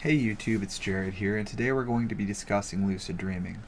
Hey YouTube, it's Jared here, and today we're going to be discussing lucid dreaming.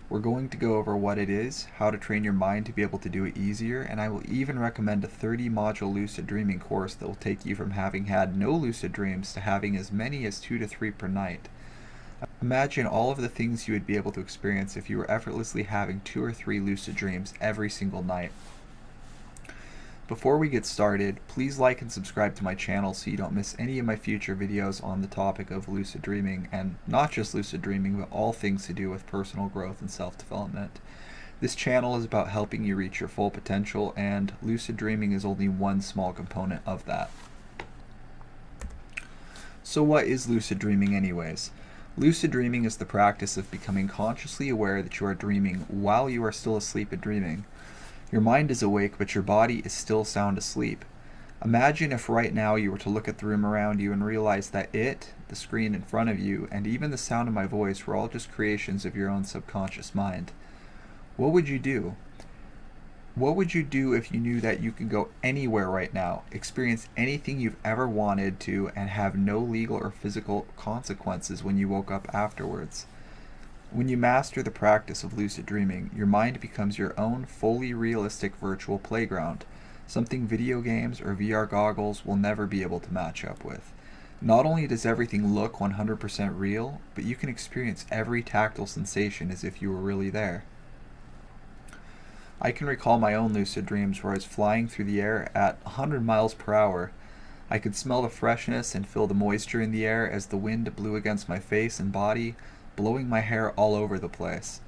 We're going to go over what it is, how to train your mind to be able to do it easier, and I will even recommend a 30-module lucid dreaming course that will take you from having had no lucid dreams to having as many as 2 to 3 per night. Imagine all of the things you would be able to experience if you were effortlessly having 2 or 3 lucid dreams every single night. Before we get started, please like and subscribe to my channel so you don't miss any of my future videos on the topic of lucid dreaming, and not just lucid dreaming, but all things to do with personal growth and self-development. This channel is about helping you reach your full potential, and lucid dreaming is only one small component of that. So what is lucid dreaming anyways? Lucid dreaming is the practice of becoming consciously aware that you are dreaming while you are still asleep and dreaming. Your mind is awake, but your body is still sound asleep. Imagine if right now you were to look at the room around you and realize that it, the screen in front of you, and even the sound of my voice were all just creations of your own subconscious mind. What would you do? What would you do if you knew that you could go anywhere right now, experience anything you've ever wanted to, and have no legal or physical consequences when you woke up afterwards? When you master the practice of lucid dreaming, your mind becomes your own fully realistic virtual playground, something video games or VR goggles will never be able to match up with. Not only does everything look 100% real, but you can experience every tactile sensation as if you were really there. I can recall my own lucid dreams where I was flying through the air at 100 miles per hour. I could smell the freshness and feel the moisture in the air as the wind blew against my face and body, blowing my hair all over the place.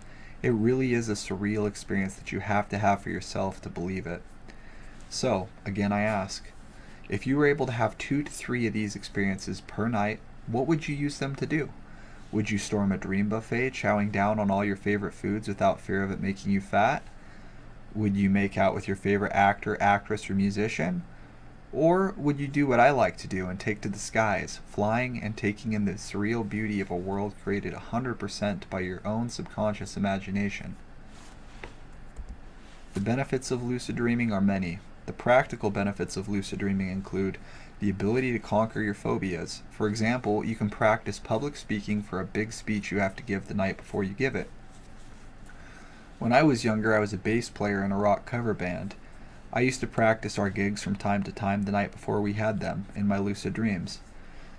It really is a surreal experience that you have to have for yourself to believe it. So, again I ask, if you were able to have 2 to 3 of these experiences per night, what would you use them to do? Would you storm a dream buffet, chowing down on all your favorite foods without fear of it making you fat? Would you make out with your favorite actor, actress, or musician? Or would you do what I like to do and take to the skies, flying and taking in the surreal beauty of a world created 100% by your own subconscious imagination? The benefits of lucid dreaming are many. The practical benefits of lucid dreaming include the ability to conquer your phobias. For example, you can practice public speaking for a big speech you have to give the night before you give it. When I was younger, I was a bass player in a rock cover band. I used to practice our gigs from time to time the night before we had them, in my lucid dreams.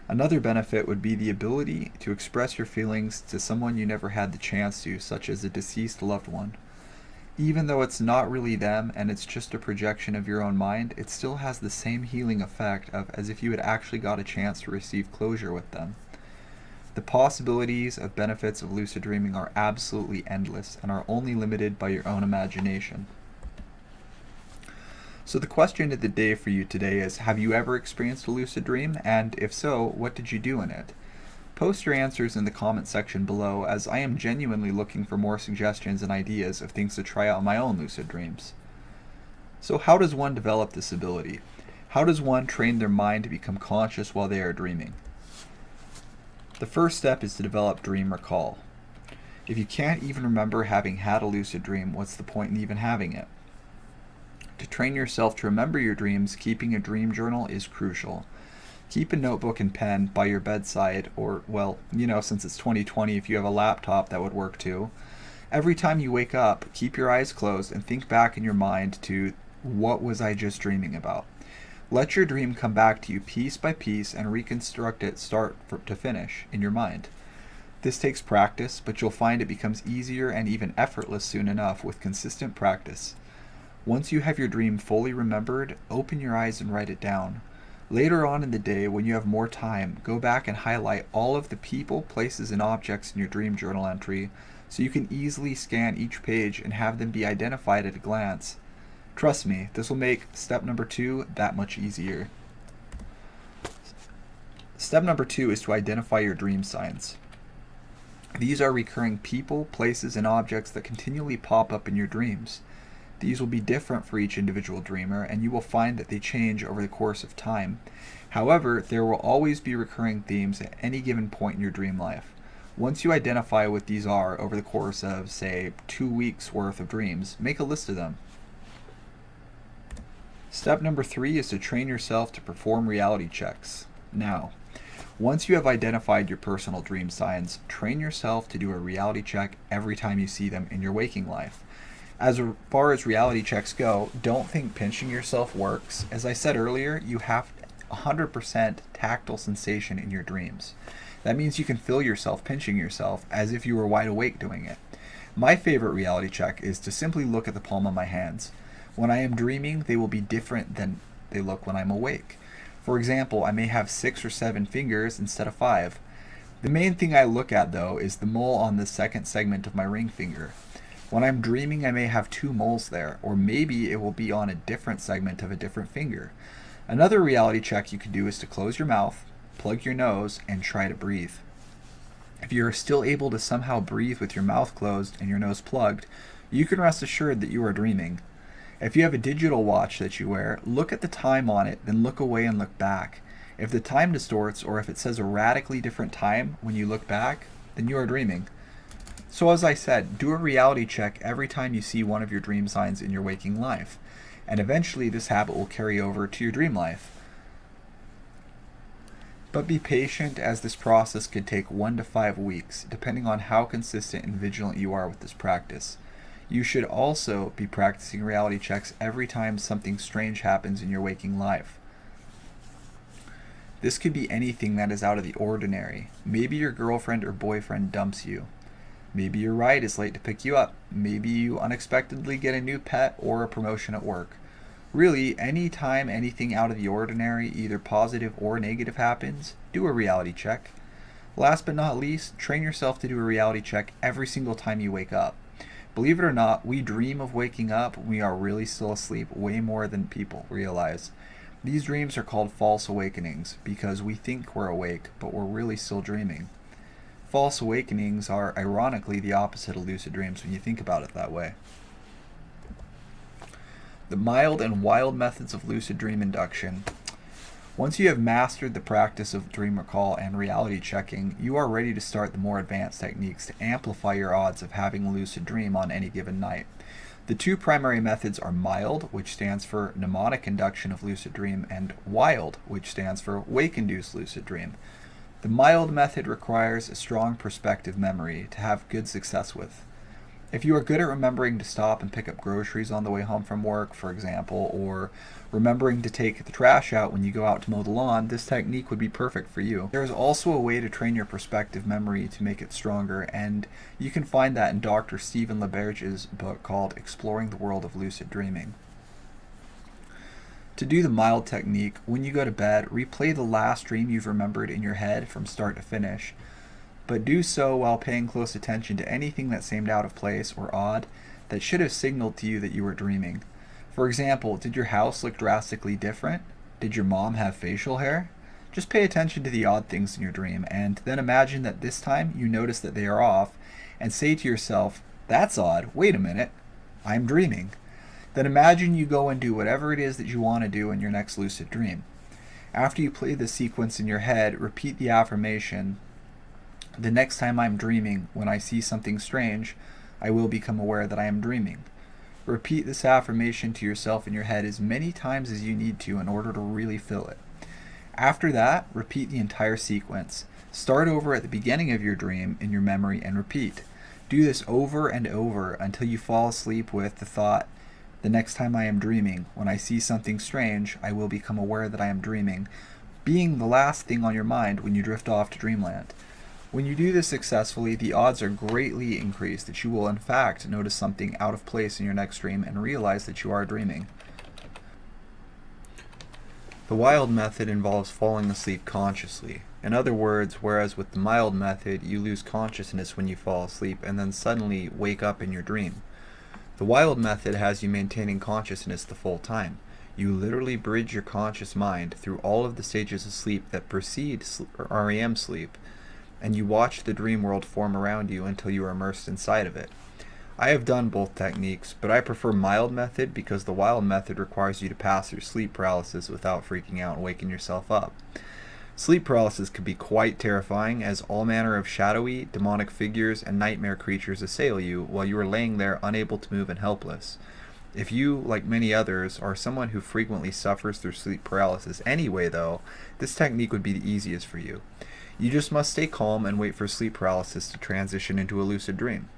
Another benefit would be the ability to express your feelings to someone you never had the chance to, such as a deceased loved one. Even though it's not really them and it's just a projection of your own mind, it still has the same healing effect as if you had actually got a chance to receive closure with them. The possibilities of benefits of lucid dreaming are absolutely endless and are only limited by your own imagination. So the question of the day for you today is, have you ever experienced a lucid dream? And if so, what did you do in it? Post your answers in the comment section below, as I am genuinely looking for more suggestions and ideas of things to try out in my own lucid dreams. So how does one develop this ability? How does one train their mind to become conscious while they are dreaming? The first step is to develop dream recall. If you can't even remember having had a lucid dream, what's the point in even having it? To train yourself to remember your dreams, keeping a dream journal is crucial. Keep a notebook and pen by your bedside, or, well, since it's 2020, if you have a laptop, that would work too. Every time you wake up, keep your eyes closed and think back in your mind to, what was I just dreaming about? Let your dream come back to you piece by piece and reconstruct it start to finish in your mind. This takes practice, but you'll find it becomes easier and even effortless soon enough with consistent practice. Once you have your dream fully remembered, open your eyes and write it down. Later on in the day, when you have more time, go back and highlight all of the people, places, and objects in your dream journal entry so you can easily scan each page and have them be identified at a glance. Trust me, this will make step number 2 that much easier. Step number 2 is to identify your dream signs. These are recurring people, places, and objects that continually pop up in your dreams. These will be different for each individual dreamer, and you will find that they change over the course of time. However, there will always be recurring themes at any given point in your dream life. Once you identify what these are over the course of, say, 2 weeks worth of dreams, make a list of them. Step number 3 is to train yourself to perform reality checks. Now, Once you have identified your personal dream signs, train yourself to do a reality check every time you see them in your waking life. As far as reality checks go, don't think pinching yourself works. As I said earlier, you have 100% tactile sensation in your dreams. That means you can feel yourself pinching yourself as if you were wide awake doing it. My favorite reality check is to simply look at the palm of my hands. When I am dreaming, they will be different than they look when I'm awake. For example, I may have 6 or 7 fingers instead of 5. The main thing I look at, though, is the mole on the second segment of my ring finger. When I'm dreaming, I may have 2 moles there, or maybe it will be on a different segment of a different finger. Another reality check you can do is to close your mouth, plug your nose, and try to breathe. If you are still able to somehow breathe with your mouth closed and your nose plugged, you can rest assured that you are dreaming. If you have a digital watch that you wear, look at the time on it, then look away and look back. If the time distorts or if it says a radically different time when you look back, then you are dreaming. So as I said, do a reality check every time you see one of your dream signs in your waking life, and eventually this habit will carry over to your dream life. But be patient, as this process could take 1 to 5 weeks, depending on how consistent and vigilant you are with this practice. You should also be practicing reality checks every time something strange happens in your waking life. This could be anything that is out of the ordinary. Maybe your girlfriend or boyfriend dumps you. Maybe your ride is late to pick you up. Maybe you unexpectedly get a new pet or a promotion at work. Really, anytime anything out of the ordinary, either positive or negative, happens, do a reality check. Last but not least, train yourself to do a reality check every single time you wake up. Believe it or not, we dream of waking up when we are really still asleep way more than people realize. These dreams are called false awakenings because we think we're awake, but we're really still dreaming. False awakenings are ironically the opposite of lucid dreams when you think about it that way. The mild and wild methods of lucid dream induction. Once you have mastered the practice of dream recall and reality checking, you are ready to start the more advanced techniques to amplify your odds of having a lucid dream on any given night. The 2 primary methods are mild, which stands for mnemonic induction of lucid dream, and wild, which stands for wake-induced lucid dream. The mild method requires a strong perspective memory to have good success with. If you are good at remembering to stop and pick up groceries on the way home from work, for example, or remembering to take the trash out when you go out to mow the lawn, this technique would be perfect for you. There is also a way to train your perspective memory to make it stronger, and you can find that in Dr. Stephen LaBerge's book called Exploring the World of Lucid Dreaming. To do the mild technique, when you go to bed, replay the last dream you've remembered in your head from start to finish. But do so while paying close attention to anything that seemed out of place or odd that should have signaled to you that you were dreaming. For example, did your house look drastically different? Did your mom have facial hair? Just pay attention to the odd things in your dream, and then imagine that this time you notice that they are off, and say to yourself, "That's odd, wait a minute, I'm dreaming." Then imagine you go and do whatever it is that you want to do in your next lucid dream. After you play the sequence in your head, repeat the affirmation, "The next time I'm dreaming, when I see something strange, I will become aware that I am dreaming." Repeat this affirmation to yourself in your head as many times as you need to in order to really feel it. After that, repeat the entire sequence. Start over at the beginning of your dream in your memory and repeat. Do this over and over until you fall asleep with the thought, "The next time I am dreaming, when I see something strange, I will become aware that I am dreaming," being the last thing on your mind when you drift off to dreamland. When you do this successfully, the odds are greatly increased that you will in fact notice something out of place in your next dream and realize that you are dreaming. The wild method involves falling asleep consciously. In other words, whereas with the mild method you lose consciousness when you fall asleep and then suddenly wake up in your dream, the wild method has you maintaining consciousness the full time. You literally bridge your conscious mind through all of the stages of sleep that precede REM sleep, and you watch the dream world form around you until you are immersed inside of it. I have done both techniques, but I prefer mild method because the wild method requires you to pass through sleep paralysis without freaking out and waking yourself up. Sleep paralysis can be quite terrifying, as all manner of shadowy, demonic figures and nightmare creatures assail you while you are laying there unable to move and helpless. If you, like many others, are someone who frequently suffers through sleep paralysis anyway, though, this technique would be the easiest for you. You just must stay calm and wait for sleep paralysis to transition into a lucid dream.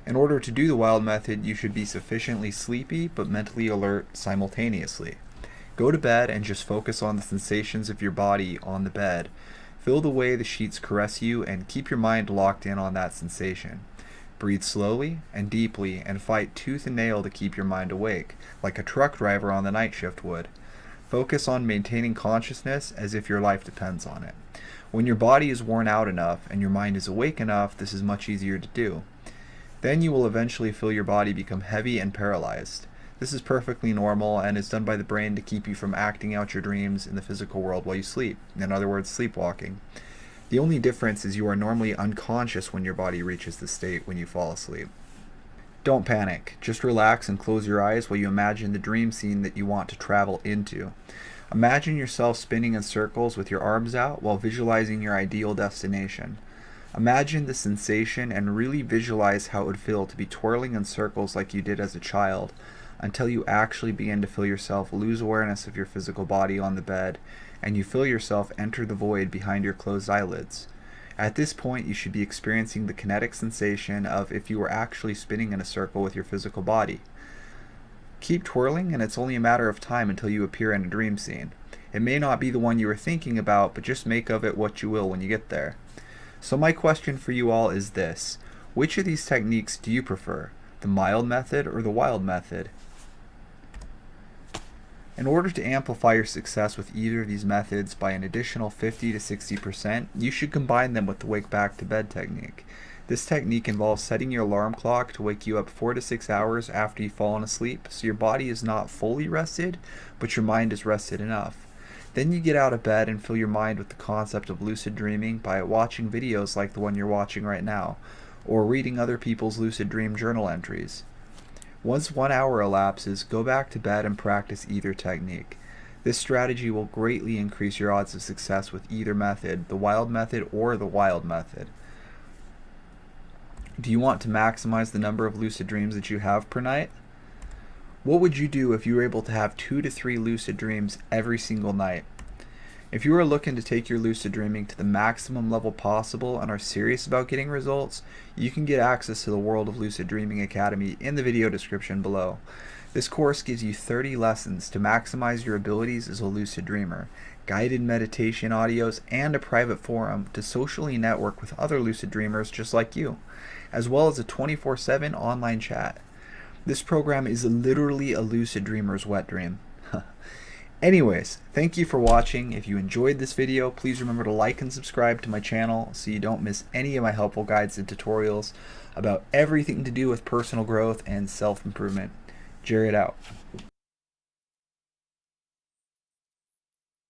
In order to do the wild method, you should be sufficiently sleepy but mentally alert simultaneously. Go to bed and just focus on the sensations of your body on the bed. Feel the way the sheets caress you and keep your mind locked in on that sensation. Breathe slowly and deeply and fight tooth and nail to keep your mind awake, like a truck driver on the night shift would. Focus on maintaining consciousness as if your life depends on it. When your body is worn out enough and your mind is awake enough, this is much easier to do. Then you will eventually feel your body become heavy and paralyzed. This is perfectly normal and is done by the brain to keep you from acting out your dreams in the physical world while you sleep. In other words, sleepwalking. The only difference is you are normally unconscious when your body reaches this state when you fall asleep. Don't panic. Just relax and close your eyes while you imagine the dream scene that you want to travel into. Imagine yourself spinning in circles with your arms out while visualizing your ideal destination. Imagine the sensation and really visualize how it would feel to be twirling in circles like you did as a child, until you actually begin to feel yourself lose awareness of your physical body on the bed, and you feel yourself enter the void behind your closed eyelids. At this point, you should be experiencing the kinetic sensation of if you were actually spinning in a circle with your physical body. Keep twirling, and it's only a matter of time until you appear in a dream scene. It may not be the one you were thinking about, but just make of it what you will when you get there. So my question for you all is this: which of these techniques do you prefer, the mild method or the wild method? In order to amplify your success with either of these methods by an additional 50 to 60%, you should combine them with the wake back to bed technique. This technique involves setting your alarm clock to wake you up 4 to 6 hours after you've fallen asleep, so your body is not fully rested, but your mind is rested enough. Then you get out of bed and fill your mind with the concept of lucid dreaming by watching videos like the one you're watching right now, or reading other people's lucid dream journal entries. Once 1 hour elapses, go back to bed and practice either technique. This strategy will greatly increase your odds of success with either method, the wild method or the wild method. Do you want to maximize the number of lucid dreams that you have per night? What would you do if you were able to have 2 to 3 lucid dreams every single night? If you are looking to take your lucid dreaming to the maximum level possible and are serious about getting results, you can get access to the World of Lucid Dreaming Academy in the video description below. This course gives you 30 lessons to maximize your abilities as a lucid dreamer, guided meditation audios, and a private forum to socially network with other lucid dreamers just like you, as well as a 24/7 online chat. This program is literally a lucid dreamer's wet dream. Anyways, thank you for watching. If you enjoyed this video, please remember to like and subscribe to my channel so you don't miss any of my helpful guides and tutorials about everything to do with personal growth and self-improvement. Jared out.